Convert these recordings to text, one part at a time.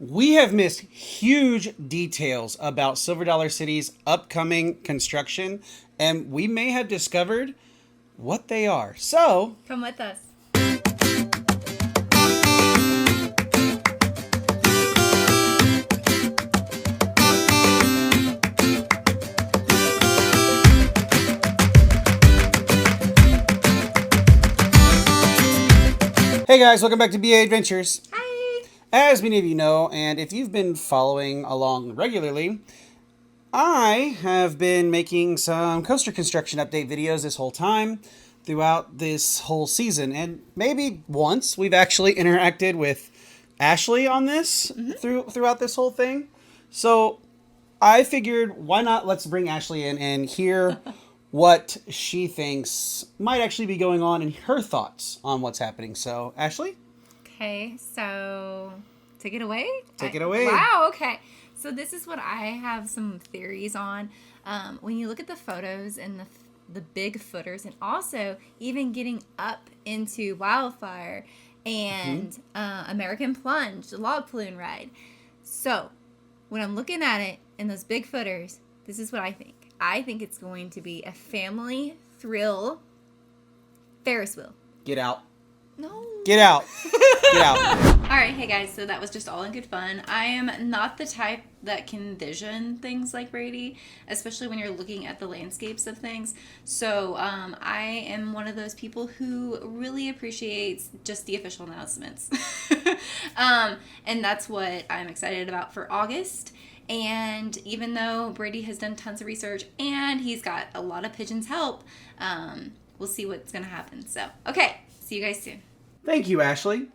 We have missed huge details about Silver Dollar City's upcoming construction, and we may have discovered what they are. So, come with us. Hey guys, welcome back to BA Adventures. Hi. As many of you know, and if you've been following along regularly, I have been making some coaster construction update videos this whole time throughout this whole season. And maybe once we've actually interacted with Ashley on this throughout this whole thing. So I figured, why not let's bring Ashley in and hear what she thinks might actually be going on and her thoughts on what's happening. So, Ashley? Okay, so take it away? Take it away. Wow, okay. So this is what I have some theories on. When you look at the photos and the big footers, and also even getting up into Wildfire and American Plunge, the log flume ride. So when I'm looking at it and those big footers, this is what I think. I think it's going to be a family thrill Ferris wheel. Get out. No. Get out. Get out. All right, hey guys, so that was just all in good fun. I am not the type that can vision things like Brady, especially when you're looking at the landscapes of things. So I am one of those people who really appreciates just the official announcements. And that's what I'm excited about for August. And even though Brady has done tons of research and he's got a lot of pigeons help, we'll see what's going to happen. So, okay, see you guys soon. Thank you, Ashley.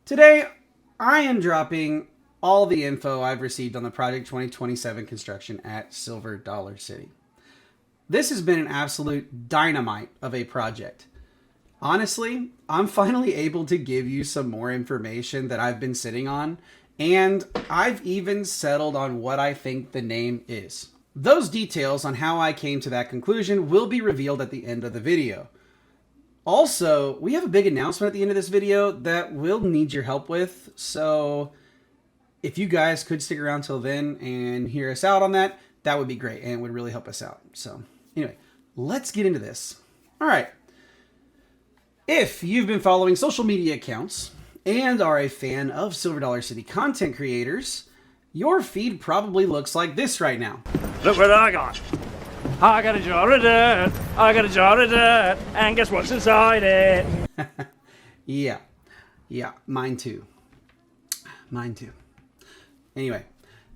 Today, I am dropping all the info I've received on the Project 2027 construction at Silver Dollar City. This has been an absolute dynamite of a project. Honestly, I'm finally able to give you some more information that I've been sitting on, and I've even settled on what I think the name is. Those details on how I came to that conclusion will be revealed at the end of the video. Also, we have a big announcement at the end of this video that we'll need your help with, so if you guys could stick around till then and hear us out on that, that would be great and it would really help us out. So anyway, let's get into this. All right. If you've been following social media accounts and are a fan of Silver Dollar City content creators, your feed probably looks like this right now. Look what I got. I got a jar of dirt. I got a jar of dirt. And guess what's inside it? Yeah, mine too. Anyway,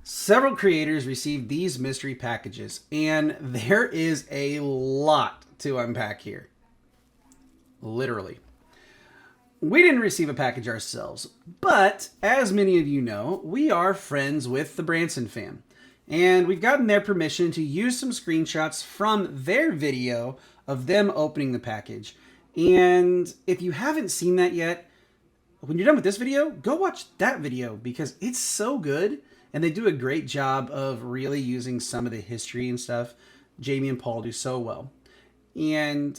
several creators received these mystery packages, and there is a lot to unpack here. Literally. We didn't receive a package ourselves, but as many of you know, we are friends with the Branson fam. And we've gotten their permission to use some screenshots from their video of them opening the package. And if you haven't seen that yet, when you're done with this video, go watch that video because it's so good. And they do a great job of really using some of the history and stuff. Jamie and Paul do so well. And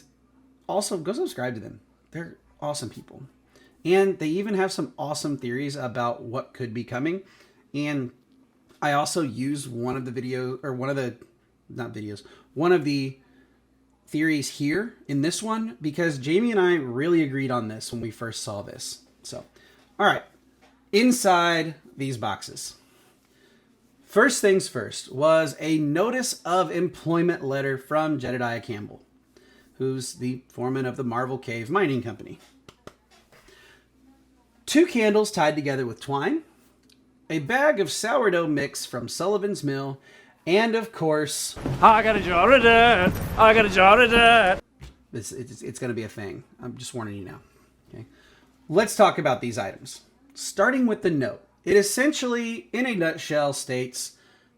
also go subscribe to them. They're awesome people. And they even have some awesome theories about what could be coming. And I also use one of the theories here in this one because Jamie and I really agreed on this when we first saw this. So, all right, inside these boxes. First things first was a notice of employment letter from Jedediah Campbell, who's the foreman of the Marvel Cave Mining Company. 2 candles tied together with twine, a bag of sourdough mix from Sullivan's Mill, and of course, I got a jar of dirt. I got a jar of dirt. It's going to be a thing. I'm just warning you now. Okay, let's talk about these items. Starting with the note. It essentially, in a nutshell, states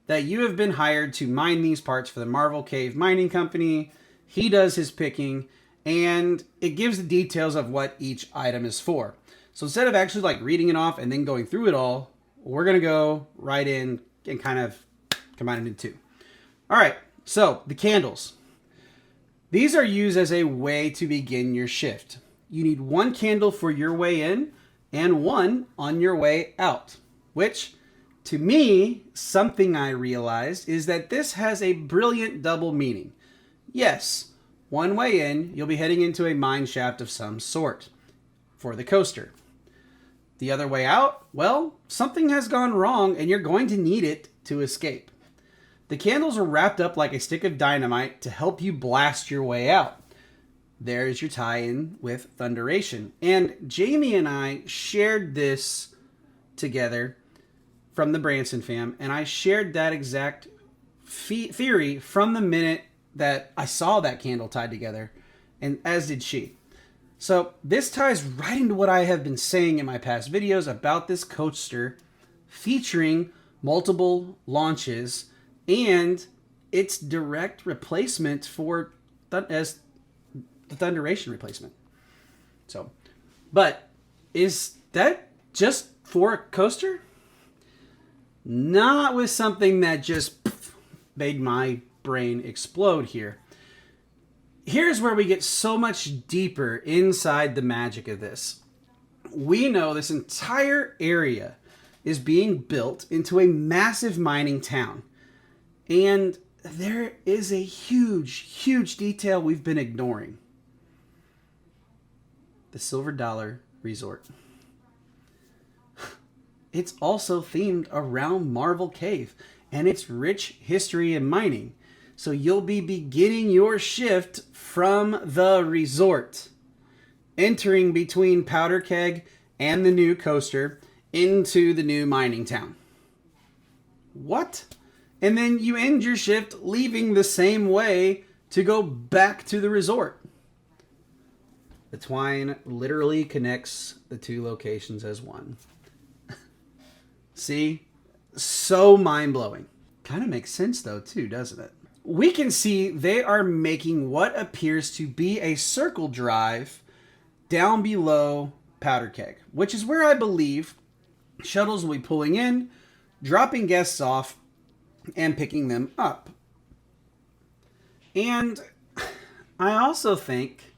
that you have been hired to mine these parts for the Marvel Cave Mining Company. He does his picking, and it gives the details of what each item is for. So instead of actually like reading it off and then going through it all, we're going to go right in and kind of combine it into 2. All right, so the candles. These are used as a way to begin your shift. You need 1 candle for your way in and 1 on your way out. which, to me, something I realized is that this has a brilliant double meaning. Yes, one way in, you'll be heading into a mine shaft of some sort for the coaster. The other way out, well, something has gone wrong and you're going to need it to escape. The candles are wrapped up like a stick of dynamite to help you blast your way out. There's your tie-in with Thunderation. And Jamie and I shared this together from the Branson fam, and I shared that exact theory from the minute that I saw that candle tied together, and as did she. So this ties right into what I have been saying in my past videos about this coaster featuring multiple launches and its direct replacement for as the Thunderation replacement. So, but is that just for a coaster? Not with something that just made my brain explode here. Here's where we get so much deeper inside the magic of this. We know this entire area is being built into a massive mining town. And there is a huge, huge detail we've been ignoring. The $Silver Resort. It's also themed around Marvel Cave and its rich history in mining. So you'll be beginning your shift from the resort, entering between Powder Keg and the new coaster into the new mining town. What? And then you end your shift leaving the same way to go back to the resort. The twine literally connects the two locations as one. See? So mind-blowing. Kind of makes sense though too, doesn't it? We can see they are making what appears to be a circle drive down below Powder Keg, which is where I believe shuttles will be pulling in, dropping guests off, and picking them up. And I also think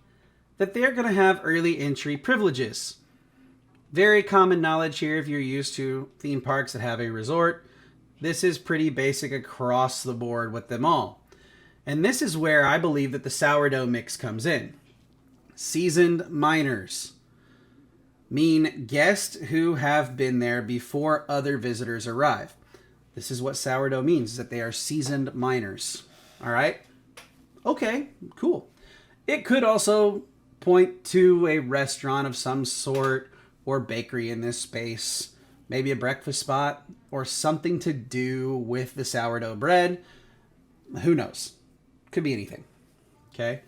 that they're going to have early entry privileges. Very common knowledge here if you're used to theme parks that have a resort. This is pretty basic across the board with them all. And this is where I believe that the sourdough mix comes in. Seasoned miners mean guests who have been there before other visitors arrive. This is what sourdough means, is that they are seasoned miners. All right? Okay, cool. It could also point to a restaurant of some sort or bakery in this space. Maybe a breakfast spot or something to do with the sourdough bread. Who knows? Could be anything. Okay?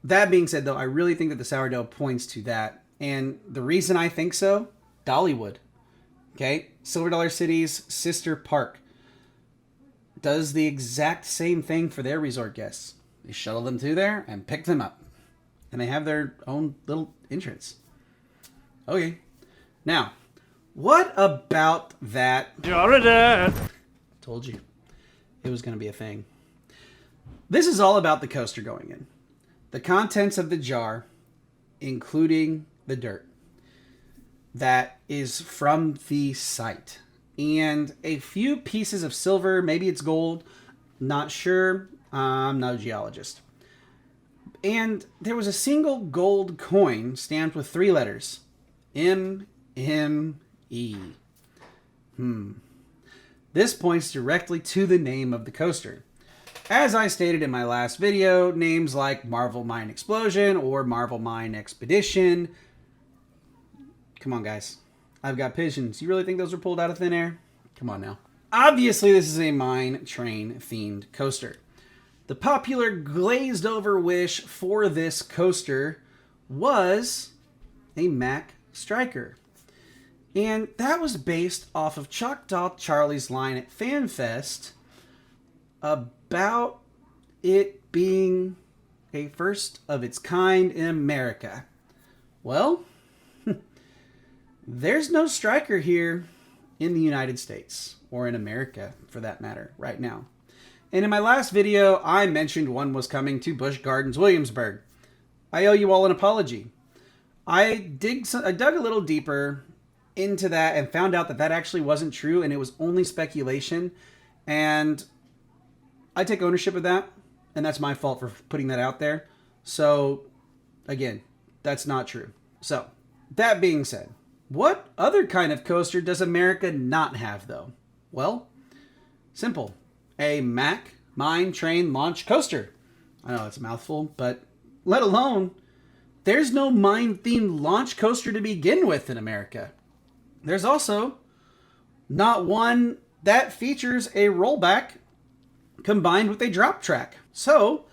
That being said, though, I really think that the sourdough points to that. And the reason I think so, Dollywood. Okay? Silver Dollar City's sister park does the exact same thing for their resort guests. They shuttle them to there and pick them up. And they have their own little entrance. Okay. Now, what about that? Told you. It was going to be a thing. This is all about the coaster going in. The contents of the jar, including the dirt, that is from the site. And a few pieces of silver, maybe it's gold, not sure, I'm no geologist. And there was a single gold coin stamped with 3 letters. M-M-E. This points directly to the name of the coaster. As I stated in my last video, names like Marvel Mine Explosion or Marvel Mine Expedition. Come on, guys. I've got pigeons. You really think those were pulled out of thin air? Come on now. Obviously, this is a mine train themed coaster. The popular glazed over wish for this coaster was a Mack Striker. And that was based off of Choctaw Charlie's line at FanFest about it being a first of its kind in America. Well, there's no Striker here in the United States, or in America for that matter, right now. And in my last video, I mentioned one was coming to Busch Gardens, Williamsburg. I owe you all an apology. I dug a little deeper into that and found out that that actually wasn't true and it was only speculation. And I take ownership of that, and that's my fault for putting that out there. So, again, that's not true. So, that being said, what other kind of coaster does America not have, though? Well, simple. A Mack mine train launch coaster. I know it's a mouthful, but let alone, there's no mine-themed launch coaster to begin with in America. There's also not one that features a rollback combined with a drop track. So,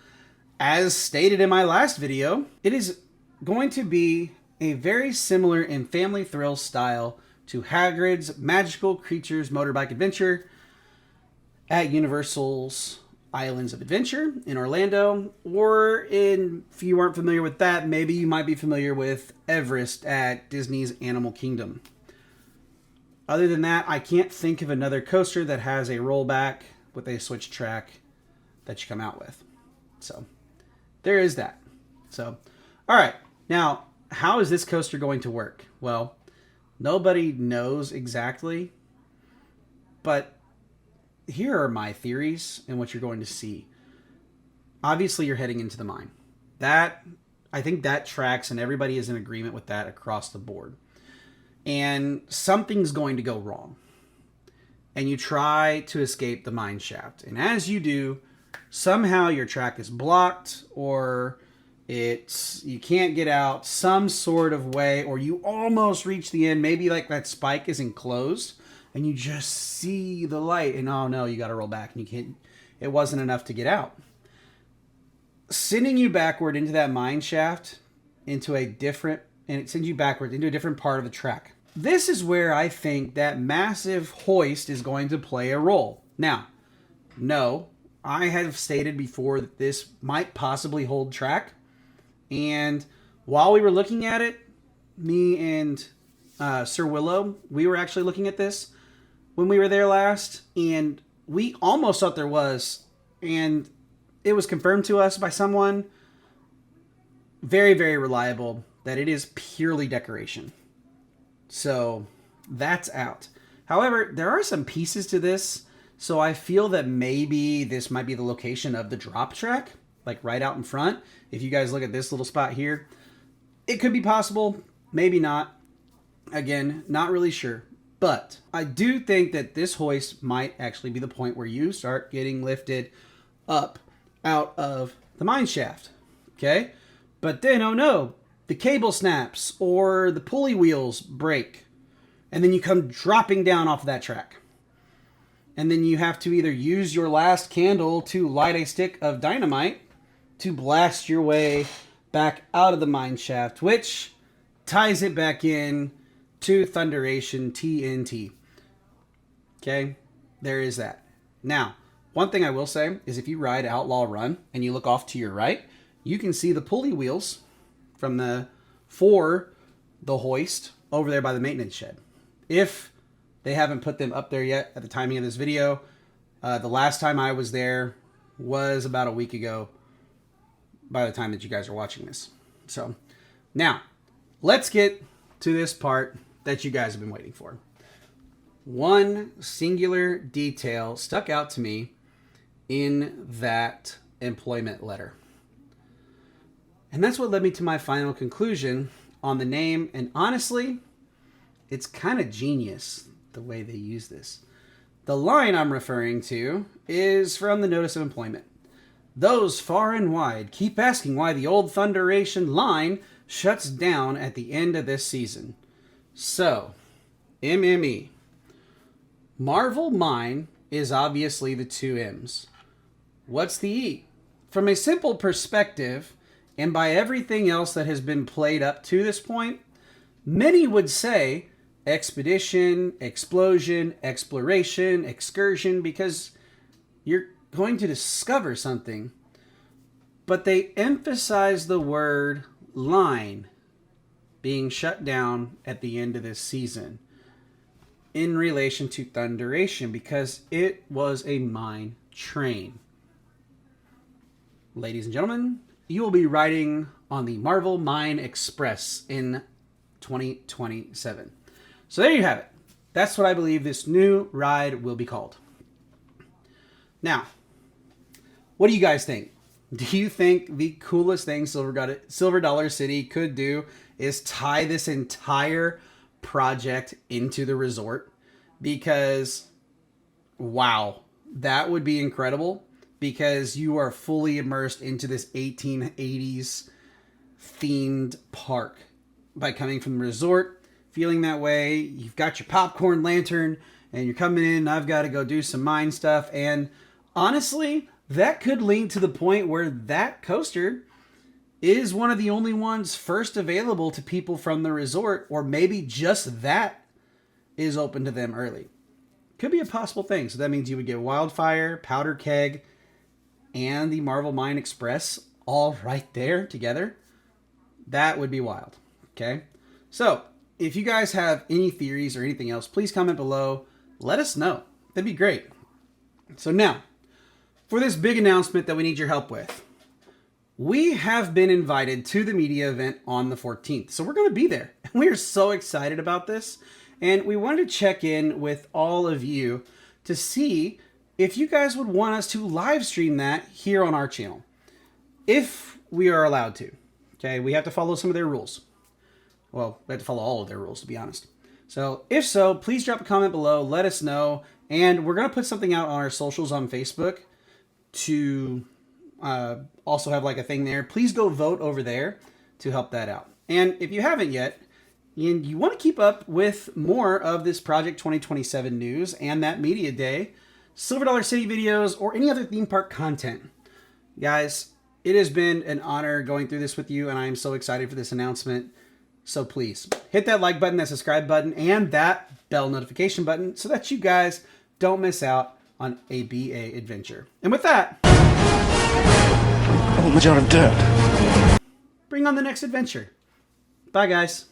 as stated in my last video, it is going to be a very similar in family thrill style to Hagrid's Magical Creatures Motorbike Adventure at Universal's Islands of Adventure in Orlando, or if you aren't familiar with that, maybe you might be familiar with Everest at Disney's Animal Kingdom. Other than that, I can't think of another coaster that has a rollback with a switch track that you come out with. So, there is that. So, all right. Now, how is this coaster going to work? Well, nobody knows exactly, but here are my theories and what you're going to see. Obviously, you're heading into the mine. I think that tracks, and everybody is in agreement with that across the board. And something's going to go wrong. And you try to escape the mine shaft. And as you do, somehow your track is blocked, or you can't get out some sort of way, or you almost reach the end. Maybe like that spike is enclosed and you just see the light, and oh no, you got to roll back, and you can't. It wasn't enough to get out, sending you backward into that mine shaft, and it sends you backward into a different part of the track. This is where I think that massive hoist is going to play a role. Now, no, I have stated before that this might possibly hold track, and while we were looking at it, me and Sir Willow, we were actually looking at this when we were there last, and we almost thought there was, and it was confirmed to us by someone very, very reliable that it is purely decoration. So that's out. However, there are some pieces to this, so I feel that maybe this might be the location of the drop track, like right out in front. If you guys look at this little spot here, it could be possible, maybe not. Again, not really sure. But I do think that this hoist might actually be the point where you start getting lifted up out of the mine shaft. Okay? But then, oh no, the cable snaps or the pulley wheels break. And then you come dropping down off of that track. And then you have to either use your last candle to light a stick of dynamite to blast your way back out of the mine shaft, which ties it back in to Thunderation TNT. Okay, there is that. Now, one thing I will say is if you ride Outlaw Run and you look off to your right, you can see the pulley wheels for the hoist over there by the maintenance shed. If they haven't put them up there yet at the timing of this video, the last time I was there was about a week ago by the time that you guys are watching this. So, now, let's get to this part that you guys have been waiting for. One singular detail stuck out to me in that employment letter. And that's what led me to my final conclusion on the name. And honestly, it's kind of genius the way they use this. The line I'm referring to is from the Notice of Employment. Those far and wide keep asking why the old Thunderation line shuts down at the end of this season. So, MME. Marvel Mine is obviously the two M's. What's the E? From a simple perspective, and by everything else that has been played up to this point, many would say expedition, explosion, exploration, excursion, because you're going to discover something. But they emphasize the word line being shut down at the end of this season in relation to Thunderation, because it was a mine train. Ladies and gentlemen, you will be riding on the Marvel Mine Express in 2027. So there you have it. That's what I believe this new ride will be called. Now, what do you guys think? Do you think the coolest thing Silver Dollar City could do is tie this entire project into the resort? Because, wow, that would be incredible, because you are fully immersed into this 1880s themed park by coming from the resort, feeling that way. You've got your popcorn lantern and you're coming in. I've got to go do some mine stuff. And honestly, that could lead to the point where that coaster is one of the only ones first available to people from the resort, or maybe just that is open to them early. Could be a possible thing. So that means you would get Wildfire, Powder Keg, and the Marvel Mine Express all right there together. That would be wild. Okay? So, if you guys have any theories or anything else, please comment below. Let us know. That'd be great. So now, for this big announcement that we need your help with. We have been invited to the media event on the 14th. So we're going to be there. We are so excited about this. And we wanted to check in with all of you to see if you guys would want us to live stream that here on our channel. If we are allowed to. Okay, we have to follow some of their rules. Well, we have to follow all of their rules, to be honest. So if so, please drop a comment below. Let us know. And we're going to put something out on our socials on Facebook to also have like a thing there. Please go vote over there to help that out. And if you haven't yet, and you want to keep up with more of this Project 2027 news and that media day, Silver Dollar City videos, or any other theme park content, guys, it has been an honor going through this with you, and I am so excited for this announcement. So please hit that like button, that subscribe button, and that bell notification button so that you guys don't miss out on a BA adventure. And with that, I want my jar of dirt. bring on the next adventure. Bye, guys.